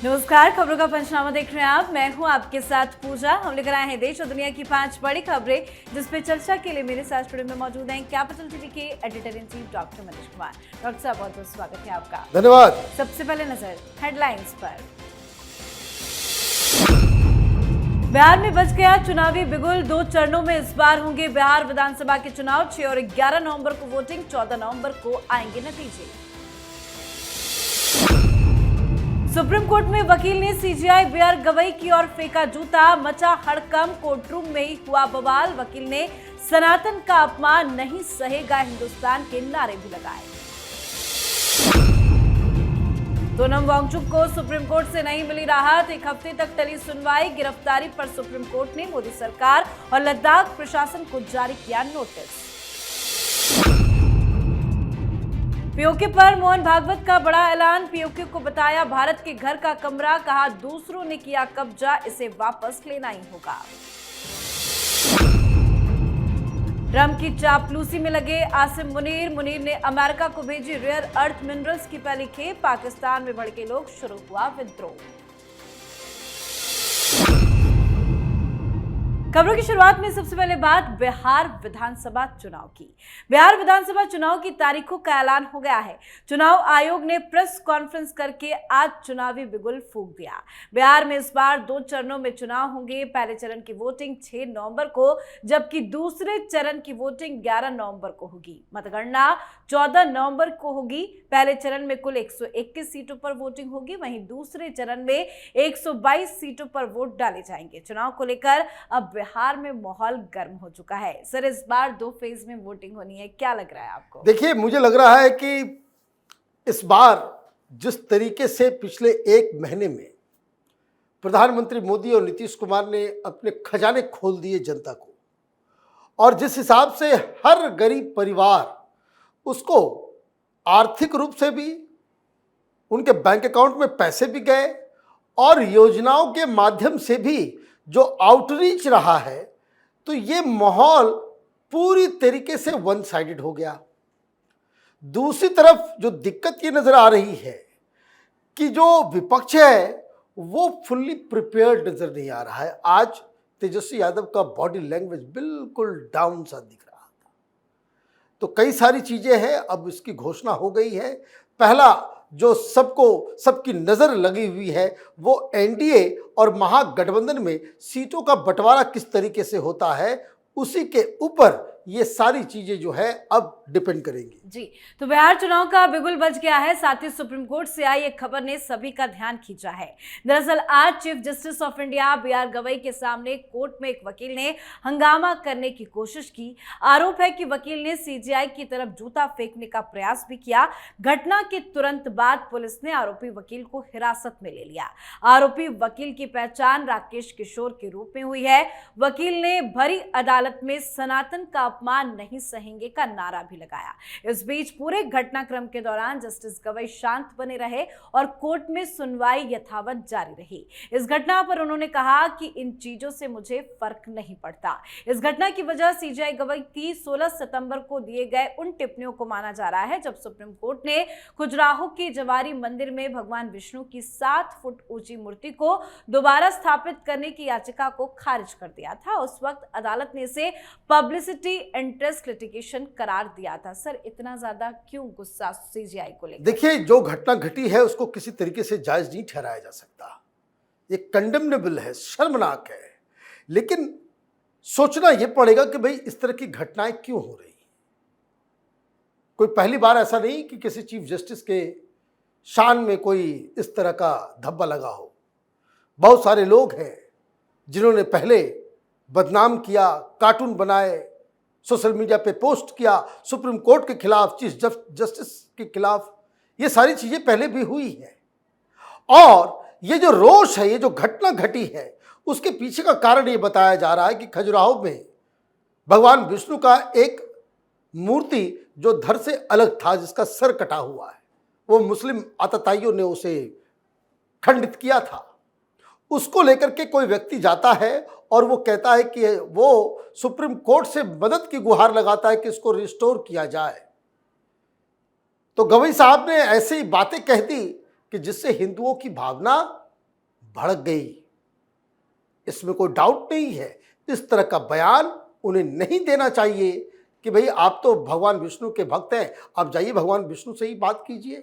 नमस्कार, खबरों का पंचनामा देख रहे हैं आप। मैं हूं आपके साथ पूजा। हम लेकर आए हैं देश और दुनिया की 5 बड़ी खबरें जिस पे चर्चा के लिए मेरे साथ स्टूडियो में मौजूद हैं कैपिटल टीवी के editor in chief doctor Manish Kumar. Doctor साहब, बहुत बहुत स्वागत है आपका। धन्यवाद। सबसे पहले नजर हेडलाइंस पर। बिहार में बच गया चुनावी बिगुल। 2 चरणों में इस बार होंगे बिहार विधानसभा के चुनाव। 6 और 11 नवंबर को वोटिंग, 14 नवंबर को आएंगे नतीजे। सुप्रीम कोर्ट में वकील ने सीजेआई बीआर गवई की ओर फेंका जूता। मचा हड़कंप, कोर्टरूम में ही हुआ बवाल। वकील ने सनातन का अपमान नहीं सहेगा हिंदुस्तान के नारे भी लगाए। सोनम वांगचुक को सुप्रीम कोर्ट से नहीं मिली राहत। 1 हफ्ते तक टली सुनवाई। गिरफ्तारी पर सुप्रीम कोर्ट ने मोदी सरकार और लद्दाख प्रशासन को जारी किया नोटिस। पीओके पर मोहन भागवत का बड़ा ऐलान। पीओके को बताया भारत के घर का कमरा। कहा दूसरों ने किया कब्जा, इसे वापस लेना ही होगा। ट्रंप की चापलूसी में लगे आसिम मुनीर। मुनीर ने अमेरिका को भेजी रेयर अर्थ मिनरल्स की पहली खेप। पाकिस्तान में भड़के लोग, शुरू हुआ विद्रोह। खबरों की शुरुआत में सबसे पहले बात बिहार विधानसभा चुनाव की। बिहार विधानसभा चुनाव की तारीखों का ऐलान हो गया है। चुनाव आयोग ने प्रेस कॉन्फ्रेंस करके आज चुनावी बिगुल फूंक दिया। बिहार में इस बार 2 चरणों में चुनाव होंगे। पहले चरण की वोटिंग 6 नवंबर को, जबकि दूसरे चरण की वोटिंग 11 नवंबर को होगी। मतगणना 14 नवंबर को होगी। पहले चरण में कुल 121 सीटों पर वोटिंग होगी, वहीं दूसरे चरण में 122 सीटों पर वोट डाले जाएंगे। चुनाव को लेकर अब बिहार में माहौल गर्म हो चुका है। सर, इस बार 2 फेज में वोटिंग होनी है, क्या लग रहा है आपको? देखिए, मुझे लग रहा है कि इस बार जिस तरीके से पिछले 1 महीने में प्रधानमंत्री मोदी और नीतीश कुमार ने अपने खजाने खोल दिए जनता को, और जिस हिसाब से हर गरीब परिवार उसको आर्थिक रूप से भी, उनके बैंक अकाउंट में पैसे भी गए और योजनाओं के माध्यम से भी जो आउटरीच रहा है, तो ये माहौल पूरी तरीके से वन साइडेड हो गया। दूसरी तरफ जो दिक्कत ये नजर आ रही है कि जो विपक्ष है वो फुल्ली प्रिपेयर्ड नजर नहीं आ रहा है। आज तेजस्वी यादव का बॉडी लैंग्वेज बिल्कुल डाउन सा दिख रहा था। तो कई सारी चीजें हैं, अब इसकी घोषणा हो गई है। पहला जो सबकी नजर लगी हुई है वो एनडीए और महागठबंधन में सीटों का बंटवारा किस तरीके से होता है, उसी के ऊपर ये सारी चीजें जो है अब डिपेंड करेंगी। जी, तो बिहार चुनाव का बिगुल बज गया है। साथ ही सुप्रीम कोर्ट से आई एक खबर ने सभी का ध्यान खींचा है। दरअसल आज chief justice of India B R Gavai के सामने कोर्ट में एक वकील ने हंगामा करने की कोशिश की। आरोप है कि वकील ने सीजेआई की तरफ जूता फेंकने का प्रयास भी किया। घटना के तुरंत बाद पुलिस ने आरोपी वकील को हिरासत में ले लिया। आरोपी वकील की पहचान राकेश किशोर के रूप में हुई है। वकील ने भरी अदालत में सनातन का अपमान नहीं सहेंगे का नारा भी लगाया। इस बीच पूरे घटनाक्रम के दौरान जस्टिस गवई शांत बने रहे और कोर्ट में सुनवाई यथावत जारी रही। इस घटना पर उन्होंने कहा कि इन चीजों से मुझे फर्क नहीं पड़ता। इस घटना की वजह सीजेआई गवई की 16 सितंबर को दिए गए उन टिप्पणियों को माना जा रहा है जब सुप्रीम कोर्ट ने खजुराहो के जवारी मंदिर में भगवान विष्णु की 7 फुट ऊंची मूर्ति को दोबारा स्थापित करने की याचिका को खारिज कर दिया था। उस वक्त अदालत ने इसे पब्लिसिटी इंटरेस्ट लिटिगेशन करार दिया था। सर, इतना ज्यादा क्यों गुस्सा सीजेआई को लेकर? देखिए, जो घटना घटी है उसको किसी तरीके से जायज नहीं ठहराया जा सकता। ये कंडेमनेबल है, शर्मनाक है। लेकिन सोचना यह पड़ेगा कि भाई इस तरह की घटनाएं क्यों हो रही। कोई पहली बार ऐसा नहीं कि किसी चीफ जस्टिस के शान में कोई इस तरह का धब्बा लगा हो। बहुत सारे लोग हैं जिन्होंने पहले बदनाम किया, कार्टून बनाए, सोशल मीडिया पे पोस्ट किया सुप्रीम कोर्ट के खिलाफ, चीफ जस्टिस के खिलाफ। ये सारी चीजें पहले भी हुई है। और ये जो रोष है, ये जो घटना घटी है, उसके पीछे का कारण ये बताया जा रहा है कि खजुराहो में भगवान विष्णु का एक मूर्ति जो धड़ से अलग था, जिसका सर कटा हुआ है, वो मुस्लिम आतताइयों ने उसे खंडित किया था। उसको लेकर के कोई व्यक्ति जाता है और वो कहता है कि वो सुप्रीम कोर्ट से मदद की गुहार लगाता है कि इसको रिस्टोर किया जाए। तो गवई साहब ने ऐसी बातें कह दी कि जिससे हिंदुओं की भावना भड़क गई, इसमें कोई डाउट नहीं है। इस तरह का बयान उन्हें नहीं देना चाहिए कि भाई आप तो भगवान विष्णु के भक्त हैं, आप जाइए भगवान विष्णु से ही बात कीजिए।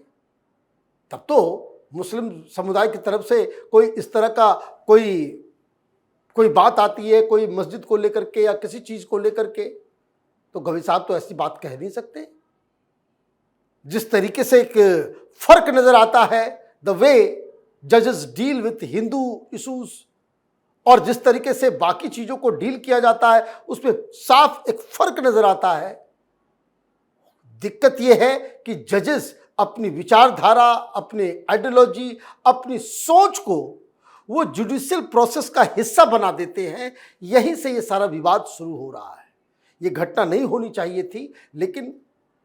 तब तो मुस्लिम समुदाय की तरफ से कोई इस तरह का कोई बात आती है, कोई मस्जिद को लेकर के या किसी चीज को लेकर के, तो गवई साहब तो ऐसी बात कह नहीं सकते। जिस तरीके से एक फर्क नजर आता है द वे जजेस डील विथ हिंदू इशूज और जिस तरीके से बाकी चीजों को डील किया जाता है, उसमें साफ एक फर्क नजर आता है। दिक्कत यह है कि जजेस अपनी विचारधारा, अपनी आइडियोलॉजी, अपनी सोच को वो जुडिशियल प्रोसेस का हिस्सा बना देते हैं। यहीं से ये सारा विवाद शुरू हो रहा है। ये घटना नहीं होनी चाहिए थी, लेकिन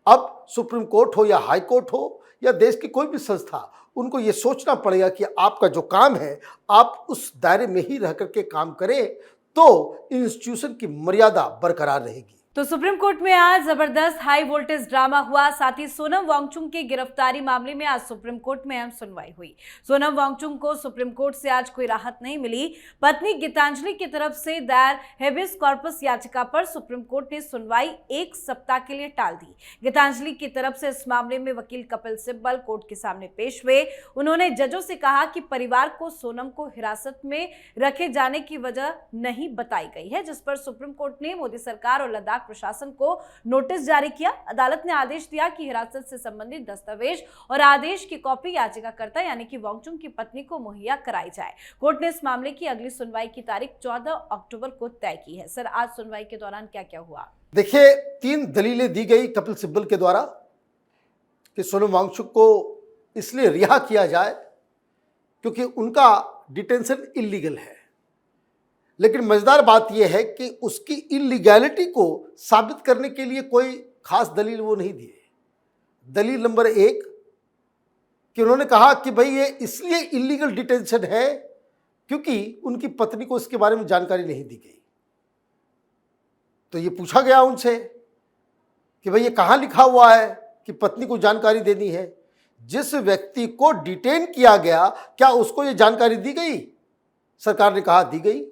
अब सुप्रीम कोर्ट हो या हाई कोर्ट हो या देश की कोई भी संस्था, उनको ये सोचना पड़ेगा कि आपका जो काम है आप उस दायरे में ही रह करके काम करें, तो इंस्टीट्यूशन की मर्यादा बरकरार रहेगी। तो सुप्रीम कोर्ट में आज जबरदस्त हाई वोल्टेज ड्रामा हुआ। साथ ही सोनम वांगचुक की गिरफ्तारी मामले में आज सुप्रीम कोर्ट में अहम सुनवाई हुई। सोनम वांगचुक को सुप्रीम कोर्ट से आज कोई राहत नहीं मिली। पत्नी गीतांजलि की तरफ से दायर हेबियस कॉर्पस याचिका पर सुप्रीम कोर्ट ने सुनवाई 1 सप्ताह के लिए टाल दी। गीतांजलि की तरफ से इस मामले में वकील कपिल सिब्बल कोर्ट के सामने पेश हुए। उन्होंने जजों से कहा कि परिवार को सोनम को हिरासत में रखे जाने की वजह नहीं बताई गई है, जिस पर सुप्रीम कोर्ट ने मोदी सरकार और लद्दाख प्रशासन को नोटिस जारी किया। अदालत ने आदेश दिया कि हिरासत से संबंधित दस्तावेज और आदेश की कॉपी याचिकाकर्ता यानी कि वांगचुक की पत्नी को मुहैया कराई जाए। कोर्ट ने इस मामले की अगली सुनवाई की तारीख 14 अक्टूबर को तय की है। सर, आज सुनवाई के दौरान क्या क्या हुआ? देखिए, 3 दलीलें दी गई कपिल सिब्बल के द्वारा कि सोनम वांगचुक को इसलिए रिहा किया जाए क्योंकि उनका डिटेंशन इल्लीगल है। लेकिन मजेदार बात यह है कि उसकी इलीगैलिटी को साबित करने के लिए कोई खास दलील वो नहीं दिए। दलील नंबर 1 कि उन्होंने कहा कि भाई ये इसलिए इलीगल डिटेंशन है क्योंकि उनकी पत्नी को इसके बारे में जानकारी नहीं दी गई। तो ये पूछा गया उनसे कि भाई ये कहाँ लिखा हुआ है कि पत्नी को जानकारी देनी है? जिस व्यक्ति को डिटेन किया गया, क्या उसको ये जानकारी दी गई? सरकार ने कहा दी गई।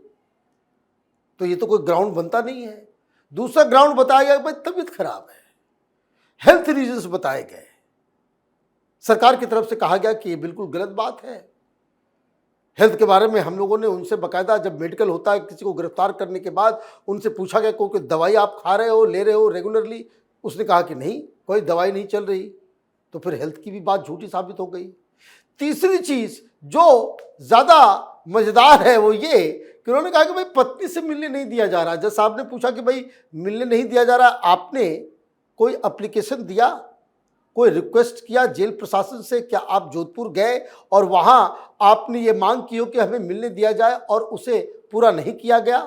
तो ये तो कोई ग्राउंड बनता नहीं है। दूसरा ग्राउंड बताया गया भाई तबीयत खराब है, हेल्थ रीजंस बताए गए। सरकार की तरफ से कहा गया कि ये बिल्कुल गलत बात है। हेल्थ के बारे में हम लोगों ने उनसे बाकायदा, जब मेडिकल होता है किसी को गिरफ्तार करने के बाद, उनसे पूछा गया कोई दवाई आप खा रहे हो, ले रहे हो रेगुलरली? उसने कहा कि नहीं, कोई दवाई नहीं चल रही। तो फिर हेल्थ की भी बात झूठी साबित हो गई। तीसरी चीज जो ज्यादा मजेदार है वो ये कि उन्होंने कहा कि भाई पत्नी से मिलने नहीं दिया जा रहा। जज साहब ने पूछा कि भाई मिलने नहीं दिया जा रहा, आपने कोई एप्लीकेशन दिया, कोई रिक्वेस्ट किया जेल प्रशासन से? क्या आप जोधपुर गए और वहां आपने ये मांग की हो कि हमें मिलने दिया जाए और उसे पूरा नहीं किया गया?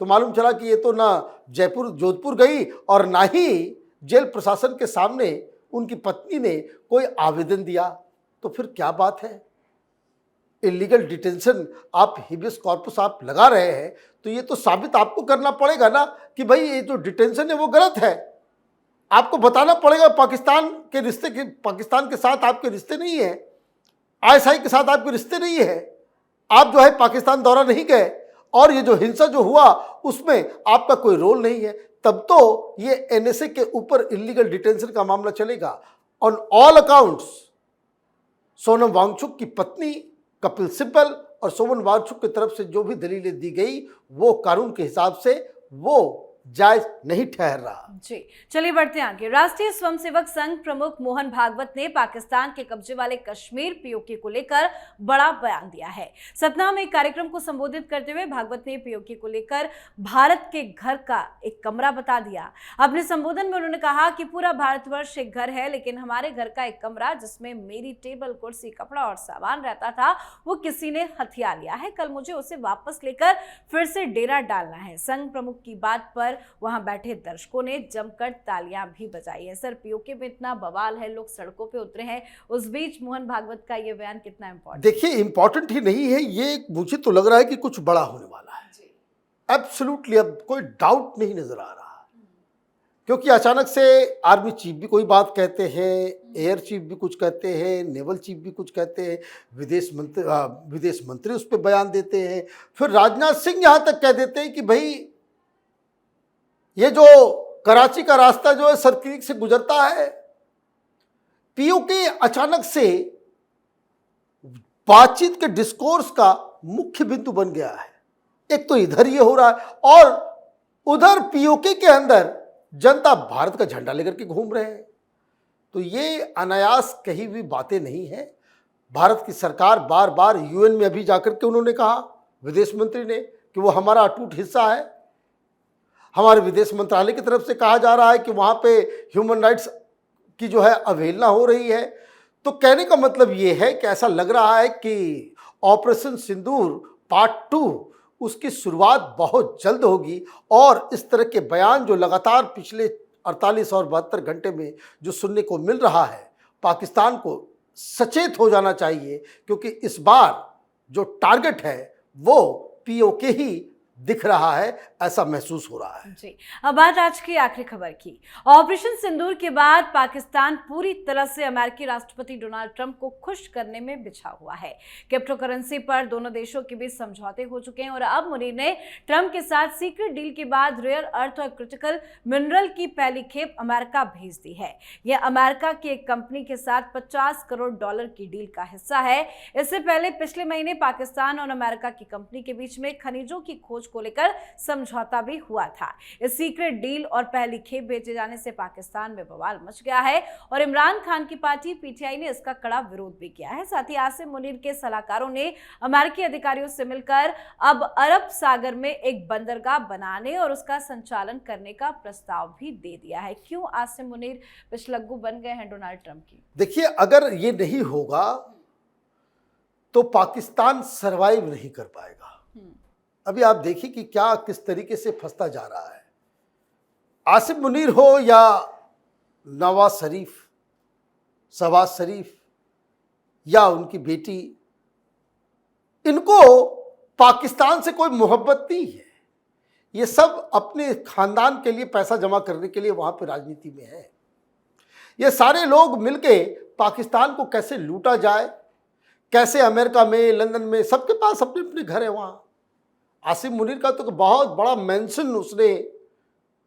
तो मालूम चला कि ये तो ना जोधपुर गई और ना ही जेल प्रशासन के सामने उनकी पत्नी ने कोई आवेदन दिया। तो फिर क्या बात है? इलीगल डिटेंशन आप हिबियस कॉर्पस आप लगा रहे हैं, तो ये तो साबित आपको करना पड़ेगा ना कि भाई ये जो डिटेंशन है वो गलत है। आपको बताना पड़ेगा पाकिस्तान के साथ आपके रिश्ते नहीं है, आईएसआई के साथ आपके रिश्ते नहीं है, आप जो है पाकिस्तान दौरा नहीं गए और ये जो हिंसा जो हुआ उसमें आपका कोई रोल नहीं है। तब तो ये एनएसए के ऊपर इलीगल डिटेंशन का मामला चलेगा। On all accounts Sonam Wangchuk की पत्नी कपिल सिब्बल और सोनम वांगचुक की तरफ से जो भी दलीलें दी गई वो कानून के हिसाब से वो जायज नहीं ठहर रहा। जी, चलिए बढ़ते हैं आगे। राष्ट्रीय स्वयंसेवक संघ प्रमुख मोहन भागवत ने पाकिस्तान के कब्जे वाले कश्मीर पीओके को लेकर बड़ा बयान दिया है। सतना में एक कार्यक्रम को संबोधित करते हुए भागवत ने पीओके को लेकर भारत के घर का एक कमरा बता दिया। अपने संबोधन में उन्होंने कहा कि पूरा भारतवर्ष एक घर है, लेकिन हमारे घर का एक कमरा जिसमें मेरी टेबल, कुर्सी, कपड़ा और सामान रहता था वो किसी ने हथिया लिया है। कल मुझे उसे वापस लेकर फिर से डेरा डालना है। संघ प्रमुख की बात पर वहां बैठे दर्शकों ने जमकर तालियां भी बजाई है। सर, पीओके में इतना बवाल है, लोग सड़कों पे उतरे हैं, उस बीच मोहन भागवत का ये बयान कितना इंपॉर्टेंट? देखिए, इंपॉर्टेंट ही नहीं है ये, मुझे तो लग रहा है कि कुछ बड़ा होने वाला है। एब्सोल्युटली, अब कोई डाउट नहीं नजर आ रहा क्योंकि अचानक से आर्मी चीफ भी कोई बात कहते हैं, एयर चीफ भी कुछ कहते हैं, नेवल चीफ भी कुछ कहते हैं, विदेश मंत्री उस पर बयान देते हैं, फिर राजनाथ सिंह यहाँ तक कह देते हैं कि भाई ये जो कराची का रास्ता जो है सरक्रीक से गुजरता है। पीओके अचानक से बातचीत के डिस्कोर्स का मुख्य बिंदु बन गया है। एक तो इधर ये हो रहा है और उधर पीओके के अंदर जनता भारत का झंडा लेकर के घूम रहे हैं। तो ये अनायास कही हुई बातें नहीं है। भारत की सरकार बार बार यूएन में अभी जाकर के उन्होंने कहा, विदेश मंत्री ने, कि वो हमारा अटूट हिस्सा है। हमारे विदेश मंत्रालय की तरफ से कहा जा रहा है कि वहाँ पे ह्यूमन राइट्स की जो है अवहेलना हो रही है। तो कहने का मतलब ये है कि ऐसा लग रहा है कि ऑपरेशन सिंदूर पार्ट 2 उसकी शुरुआत बहुत जल्द होगी और इस तरह के बयान जो लगातार पिछले 48 और 72 घंटे में जो सुनने को मिल रहा है, पाकिस्तान को सचेत हो जाना चाहिए, क्योंकि इस बार जो टारगेट है वो पीओके ही दिख रहा है, ऐसा महसूस हो रहा है। जी, अब बात आज की आखिरी खबर की। ऑपरेशन सिंदूर के बाद पाकिस्तान पूरी तरह से अमेरिकी राष्ट्रपति डोनाल्ड ट्रंप को खुश करने में बिछा हुआ है। क्रिप्टो करेंसी पर दोनों देशों के बीच समझौते हो चुके हैं और अब मुनीर ने ट्रंप के साथ सीक्रेट डील के बाद रेयर अर्थ और क्रिटिकल मिनरल की पहली खेप अमेरिका भेज दी है। यह अमेरिका की एक कंपनी के साथ $50 करोड़ की डील का हिस्सा है। इससे पहले पिछले महीने पाकिस्तान और अमेरिका की कंपनी के बीच में खनिजों की खोज को लेकर समझौता भी हुआ था। इस सीक्रेट डील और पहली खेप भेजे जाने से पाकिस्तान में बवाल मच गया है और इमरान खान की पार्टी पीटीआई ने इसका कड़ा विरोध भी किया है। साथ ही आसिम मुनीर के सलाहकारों ने अमेरिकी अधिकारियों से मिलकर अब अरब सागर में एक बंदरगाह बनाने और उसका संचालन करने का प्रस्ताव भी दे दिया है। क्यों आसिम मुनीर पिछलग्गू बन गए हैं डोनाल्ड ट्रंप की? देखिए, अगर ये नहीं होगा तो पाकिस्तान सरवाइव नहीं कर पाएगा। अभी आप देखिए कि क्या किस तरीके से फंसता जा रहा है। आसिम मुनीर हो या नवाज शरीफ, शहबाज शरीफ या उनकी बेटी, इनको पाकिस्तान से कोई मोहब्बत नहीं है। ये सब अपने खानदान के लिए पैसा जमा करने के लिए वहां पे राजनीति में है। ये सारे लोग मिलके पाकिस्तान को कैसे लूटा जाए, कैसे अमेरिका में, लंदन में, सबके पास अपने अपने घर है। वहां आसिम मुनीर का तो बहुत बड़ा मेंशन उसने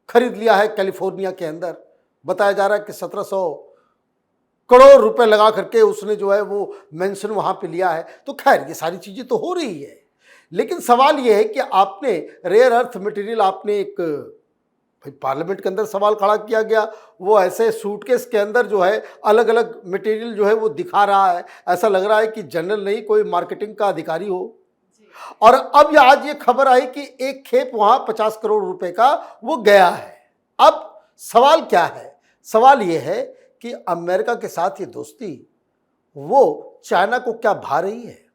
खरीद लिया है कैलिफोर्निया के अंदर। बताया जा रहा है कि 1700 करोड़ रुपए लगा करके उसने जो है वो मेंशन वहां पे लिया है। तो खैर ये सारी चीजें तो हो रही है, लेकिन सवाल ये है कि आपने रेयर अर्थ मटेरियल, आपने एक भाई पार्लियामेंट के अंदर सवाल खड़ा किया गया, वो ऐसे सूटकेस के अंदर जो है अलग अलग मटेरियल जो है वो दिखा रहा है। ऐसा लग रहा है कि जनरल नहीं, कोई मार्केटिंग का अधिकारी हो। और अब आज ये खबर आई कि एक खेप वहां 50 करोड़ रुपए का वो गया है। अब सवाल क्या है? सवाल ये है कि अमेरिका के साथ ये दोस्ती वो चाइना को क्या भा रही है?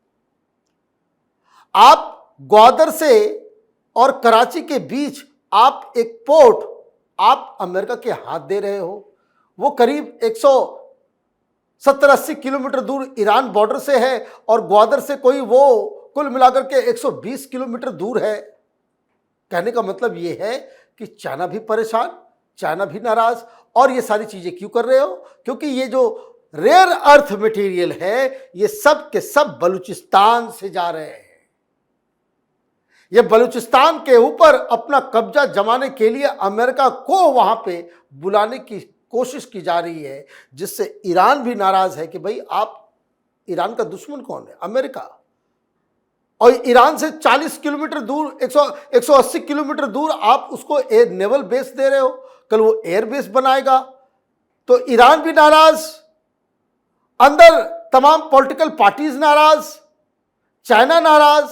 आप ग्वादर से और कराची के बीच आप एक पोर्ट आप अमेरिका के हाथ दे रहे हो। वो करीब 170-80 किलोमीटर दूर ईरान बॉर्डर से है और ग्वादर से कोई वो कुल मिलाकर के 120 किलोमीटर दूर है। कहने का मतलब ये है कि चाइना भी परेशान, चाइना भी नाराज। और ये सारी चीजें क्यों कर रहे हो? क्योंकि ये जो रेयर अर्थ मटेरियल है ये सब के सब बलूचिस्तान से जा रहे हैं। ये बलूचिस्तान के ऊपर अपना कब्जा जमाने के लिए अमेरिका को वहां पे बुलाने की कोशिश की जा रही है, जिससे ईरान भी नाराज है कि भाई आप, ईरान का दुश्मन कौन है? अमेरिका। और ईरान से 40 किलोमीटर दूर, 180 किलोमीटर दूर आप उसको एयर नेवल बेस दे रहे हो। कल वो एयर बेस बनाएगा तो ईरान भी नाराज, अंदर तमाम पॉलिटिकल पार्टीज नाराज, चाइना नाराज,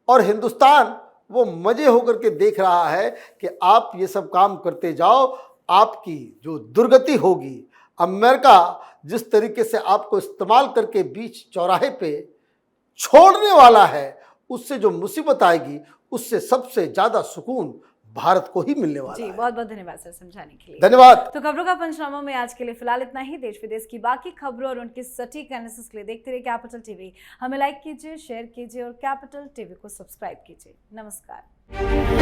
और हिंदुस्तान वो मजे होकर के देख रहा है कि आप ये सब काम करते जाओ, आपकी जो दुर्गति होगी। अमेरिका जिस तरीके से आपको इस्तेमाल करके बीच चौराहे पे छोड़ने वाला है, उससे जो मुसीबत आएगी उससे सबसे ज्यादा सुकून भारत को ही मिलने वाला जी, है। बहुत बहुत धन्यवाद सर समझाने के लिए। धन्यवाद। तो खबरों का पंचनामा में आज के लिए फिलहाल इतना ही। देश विदेश की बाकी खबरों और उनकी सटीक एनालिसिस के लिए देखते रहिए कैपिटल टीवी। हमें लाइक कीजिए, शेयर कीजिए और कैपिटल टीवी को सब्सक्राइब कीजिए। नमस्कार।